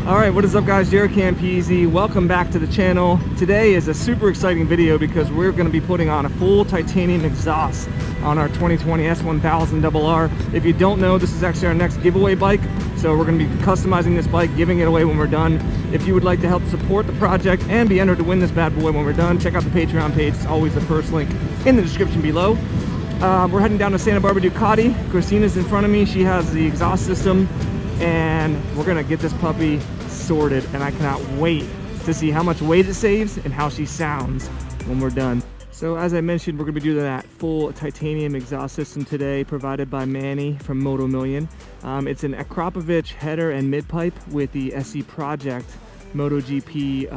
Alright, what is up guys? Jaret Campisi. Welcome back to the channel. Today is a super exciting video because we're going to be putting on a full titanium exhaust on our 2020 S1000RR. If you don't know, this is actually our next giveaway bike. So we're going to be customizing this bike, giving it away when we're done. If you would like to help support the project and be entered to win this bad boy when we're done, check out the Patreon page. It's always the first link in the description below. We're heading down to Santa Barbara Ducati. Christina's in front of me. She has the exhaust system. And we're gonna get this puppy sorted, and I cannot wait to see how much weight it saves and how she sounds when we're done. So as I mentioned, we're gonna be doing that full titanium exhaust system today, provided by Manny from Moto Million. It's an Akrapovic header and mid pipe with the SC Project MotoGP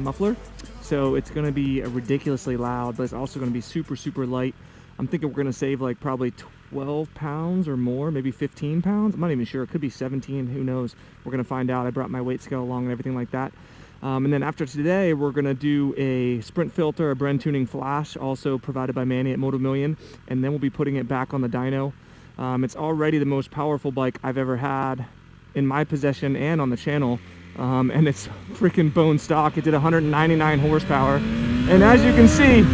muffler. So it's gonna be ridiculously loud, but it's also gonna be super light. I'm thinking we're gonna save like probably 12 pounds or more, maybe 15 pounds. I'm not even sure. It could be 17, who knows. We're gonna find out. I brought my weight scale along and everything like that. And then after today, we're gonna do a sprint filter, a Bren tuning flash, also provided by Manny at Moto Million, and then we'll be putting it back on the dyno. It's already the most powerful bike I've ever had in my possession and on the channel. And it's freaking bone stock. It did 199 horsepower. And as you can see,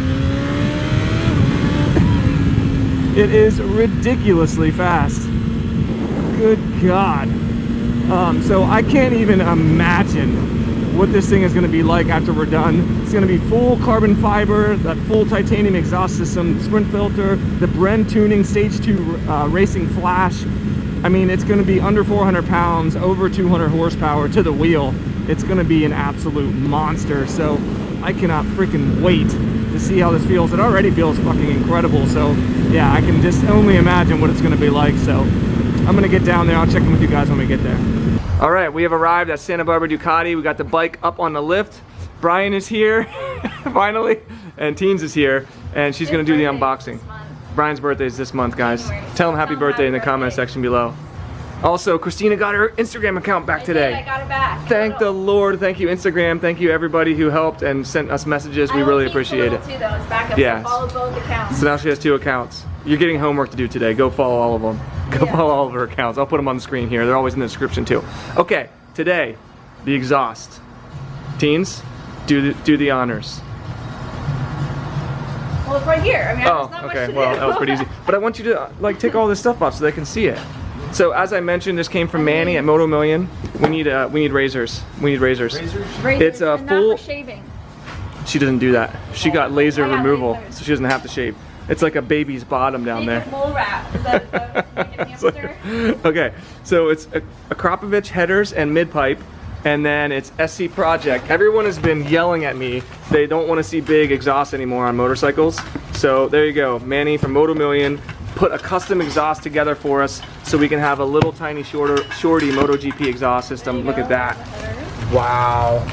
it is ridiculously fast. Good God. So I can't even imagine what this thing is going to be like after we're done. It's going to be full carbon fiber, that full titanium exhaust system, sprint filter, the Bren tuning stage 2 racing flash. I mean, it's going to be under 400 pounds, over 200 horsepower to the wheel. It's going to be an absolute monster. So I cannot freaking wait to see how this feels. It already feels fucking incredible. So yeah, I can just only imagine what it's going to be like. So I'm going to get down there. I'll check in with you guys when we get there. All right, we have arrived at Santa Barbara Ducati. We got the bike up on the lift. Brian is here finally, and Teens is here, and she's going to do the unboxing. Brian's birthday is this month, guys. Tell him happy birthday in the comment section below. Also, Christina got her Instagram account back today. I got it back. Thank the Lord. Thank you, Instagram. Thank you, everybody who helped and sent us messages. We really appreciate it. Too, though. It's back up, yeah. So follow both accounts. So now she has 2 accounts. You're getting homework to do today. Go follow all of them. Go follow all of her accounts. I'll put them on the screen here. They're always in the description too. Okay, today, the exhaust. Teens, do the honors. Well, it's right here. I mean, oh, okay. Well, that was pretty easy. But I want you to like take all this stuff off so they can see it. So as I mentioned, this came from Manny at Moto Million. We need razors. We need razors. It's a full. Not for shaving. She doesn't do that. She got laser removal, so she doesn't have to shave. It's like a baby's bottom down there. Mole wrap. Is that like a hamster? Okay, so it's Akrapovic headers and mid pipe, and then it's SC Project. Everyone has been yelling at me. They don't want to see big exhaust anymore on motorcycles. So there you go. Manny from Moto Million put a custom exhaust together for us so we can have a little tiny shorty MotoGP exhaust system. Look at that. Wow.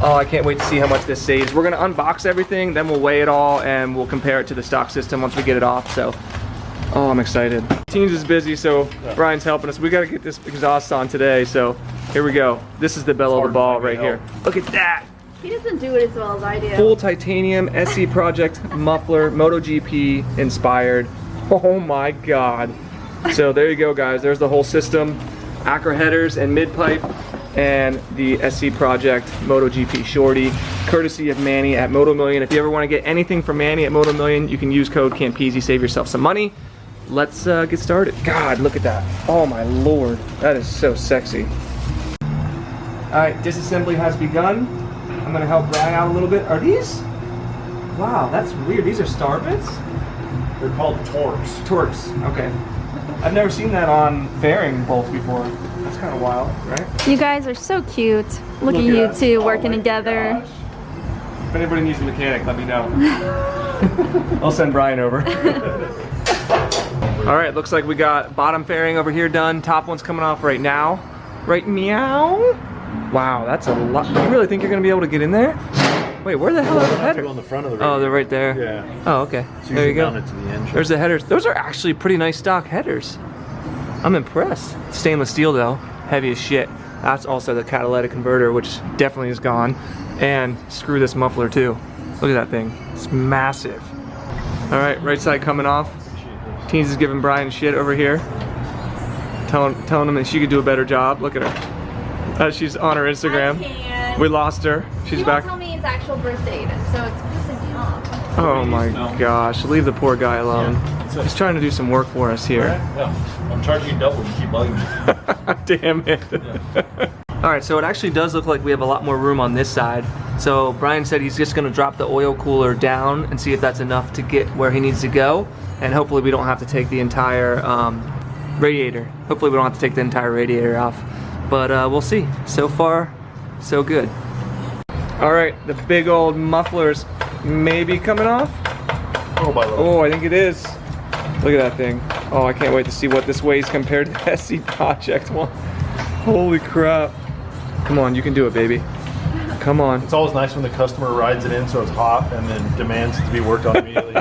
Oh, I can't wait to see how much this saves. We're gonna unbox everything, then we'll weigh it all and we'll compare it to the stock system once we get it off. So, oh, I'm excited. Teens is busy, so Brian's helping us. We gotta get this exhaust on today, so here we go. This is the bell of the ball right here. Look at that. He doesn't do it as well as I do. Full titanium SC Project muffler, MotoGP inspired. Oh my God. So there you go, guys. There's the whole system. Acra headers and mid pipe, and the SC Project MotoGP shorty, courtesy of Manny at Moto Million. If you ever want to get anything from Manny at Moto Million, you can use code Campisi, save yourself some money. Let's get started. God, look at that. Oh my Lord, that is so sexy. All right, disassembly has begun. I'm gonna help Brian out a little bit. Are these? Wow, that's weird. These are star bits? They're called Torques. Torques, okay. I've never seen that on fairing bolts before. That's kind of wild, right? You guys are so cute. Look at you two working together. Gosh. If anybody needs a mechanic, let me know. I'll send Brian over. All right, looks like we got bottom fairing over here done. Top one's coming off right now. Right meow. Wow, that's a lot. Do you really think you're gonna be able to get in there? Wait, where the hell are the headers? On the front of the oh, they're right there. Yeah. Oh, okay. So there you go. To the engine. There's the headers. Those are actually pretty nice stock headers. I'm impressed. Stainless steel though, heavy as shit. That's also the catalytic converter, which definitely is gone. And screw this muffler too. Look at that thing. It's massive. All right, right side coming off. Teens is giving Brian shit over here. telling him that she could do a better job. Look at her. She's on her Instagram. We lost her. She's back. Tell me his actual birth date, so it's pissing me off. Oh my gosh, leave the poor guy alone. Yeah, he's trying to do some work for us here. Yeah, I'm charging you double. You keep bugging me. Damn it. Yeah. All right, so it actually does look like we have a lot more room on this side. So Brian said he's just gonna drop the oil cooler down and see if that's enough to get where he needs to go. And hopefully we don't have to take the entire radiator. Hopefully we don't have to take the entire radiator off. But we'll see. So far, so good. All right, the big old muffler's maybe coming off. Oh, I think it is. Look at that thing. Oh, I can't wait to see what this weighs compared to the SC Project one. Holy crap. Come on, you can do it, baby. Come on. It's always nice when the customer rides it in so it's hot and then demands it to be worked on immediately.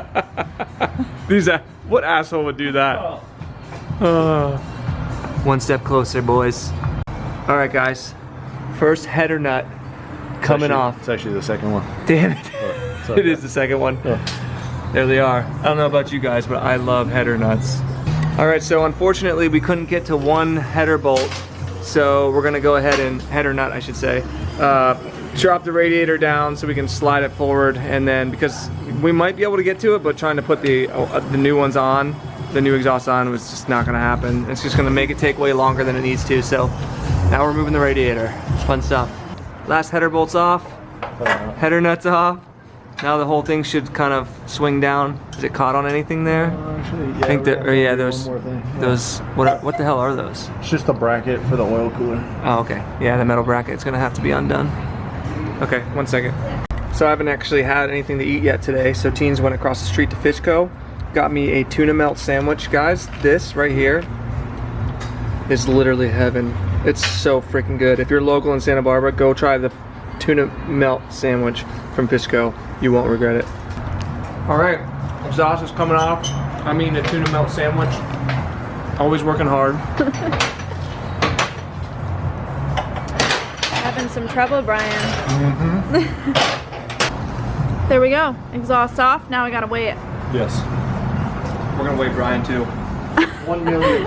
What asshole would do that? One step closer, boys. All right, guys. First header nut coming off. It's actually the second one. Damn it. It is the second one. Yeah. There they are. I don't know about you guys, but I love header nuts. All right, so unfortunately we couldn't get to one header bolt. So we're gonna go ahead and header nut, I should say. Drop the radiator down so we can slide it forward, and then because we might be able to get to it, but trying to put the new ones on, the new exhaust on, was just not gonna happen. It's just gonna make it take way longer than it needs to. So now we're moving the radiator. Fun stuff. Last header bolt's off. Header nuts off. Now the whole thing should kind of swing down. Is it caught on anything there? Actually, yeah, I think that, or yeah, those, Yeah. what the hell are those? It's just a bracket for the oil cooler. Oh, okay. Yeah, the metal bracket. It's gonna have to be undone. Okay, 1 second. So I haven't actually had anything to eat yet today. So Teens went across the street to Fishco, got me a tuna melt sandwich. Guys, this right here is literally heaven. It's so freaking good. If you're local in Santa Barbara, go try the tuna melt sandwich from Fishco. You won't regret it. All right, exhaust is coming off. I mean, the tuna melt sandwich. Always working hard. Having some trouble, Brian. Mm-hmm. There we go. Exhaust off. Now we gotta weigh it. Yes. We're gonna weigh Brian too. 1 million.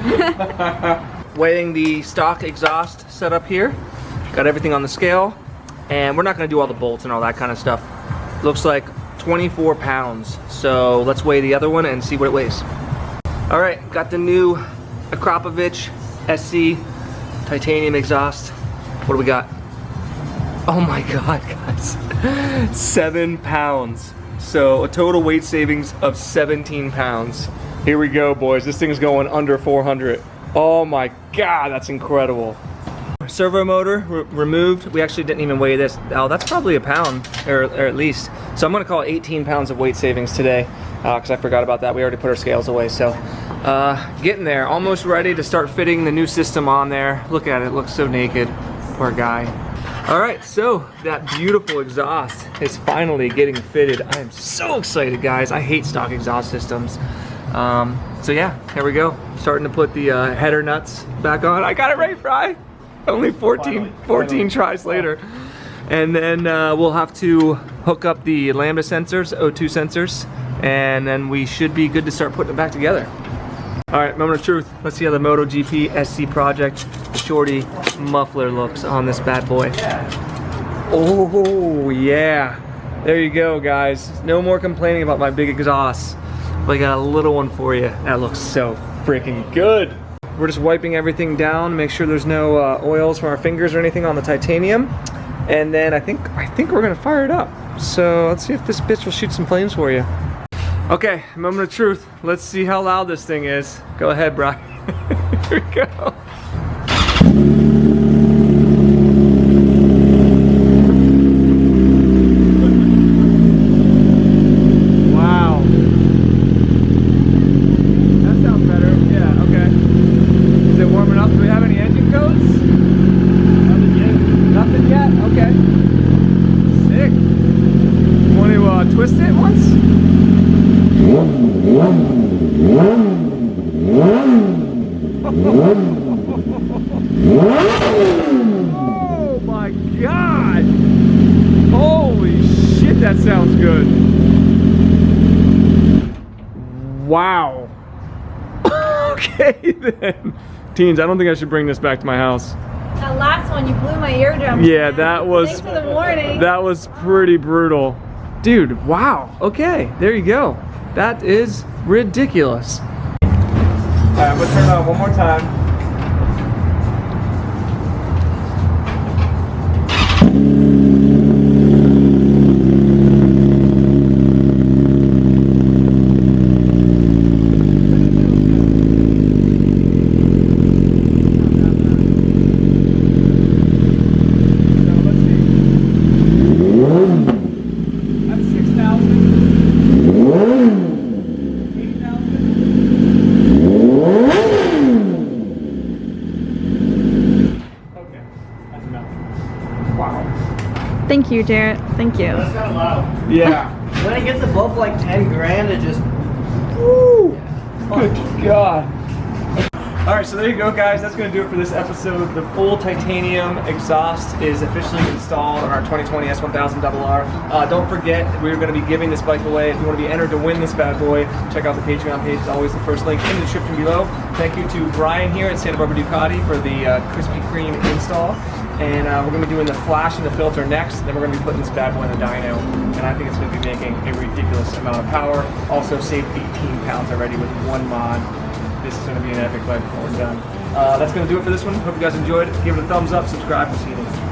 Weighing the stock exhaust setup here. Got everything on the scale. And we're not gonna do all the bolts and all that kind of stuff. Looks like 24 pounds. So let's weigh the other one and see what it weighs. All right, got the new Akrapovich SC titanium exhaust. What do we got? Oh my God, guys. 7 pounds. So a total weight savings of 17 pounds. Here we go, boys. This thing's going under 400. Oh my God, that's incredible. Servo motor removed. We actually didn't even weigh this. Oh, that's probably a pound, or at least. So I'm gonna call it 18 pounds of weight savings today, because I forgot about that. We already put our scales away. So getting there, almost ready to start fitting the new system on there. Look at it, it looks so naked. Poor guy. All right, so that beautiful exhaust is finally getting fitted. I am so excited, guys. I hate stock exhaust systems. So yeah, here we go. Starting to put the header nuts back on. I got it right, Fry. Only 14 tries later. And then we'll have to hook up the lambda sensors, O2 sensors, and then we should be good to start putting it back together. All right, moment of truth. Let's see how the MotoGP SC Project Shorty muffler looks on this bad boy. Oh yeah, there you go, guys. No more complaining about my big exhaust. But I got a little one for you. That looks so freaking good. We're just wiping everything down, make sure there's no oils from our fingers or anything on the titanium. And then I think we're gonna fire it up. So let's see if this bitch will shoot some flames for you. Okay, moment of truth. Let's see how loud this thing is. Go ahead, Brian. Here we go. Wow. That sounds better. Yeah, okay. Is it warming up? Do we have any engine codes? Nothing yet. Nothing yet? Okay. Sick. Want to twist it once? Oh my God! Holy shit, that sounds good. Wow. Okay then. Teens, I don't think I should bring this back to my house. That last one, you blew my eardrum. Yeah, that was... Thanks for the warning. That was pretty brutal. Dude, wow. Okay, there you go. That is ridiculous. Alright, I'm gonna turn it on one more time. Thank you, Jaret. Thank you. That's kind of loud. Yeah. When it gets above like 10 grand, it just... Woo! Good God. Alright, so there you go, guys. That's going to do it for this episode. The full titanium exhaust is officially installed on our 2020 S1000RR. Don't forget, we're going to be giving this bike away. If you want to be entered to win this bad boy, check out the Patreon page. It's always the first link in the description below. Thank you to Brian here at Santa Barbara Ducati for the Krispy Kreme install. And we're going to be doing the flash and the filter next. Then we're going to be putting this bad boy in the dyno. And I think it's going to be making a ridiculous amount of power. Also saved 18 pounds already with one mod. This is going to be an epic bike before we're done. That's going to do it for this one. Hope you guys enjoyed. Give it a thumbs up, subscribe, and see you next time.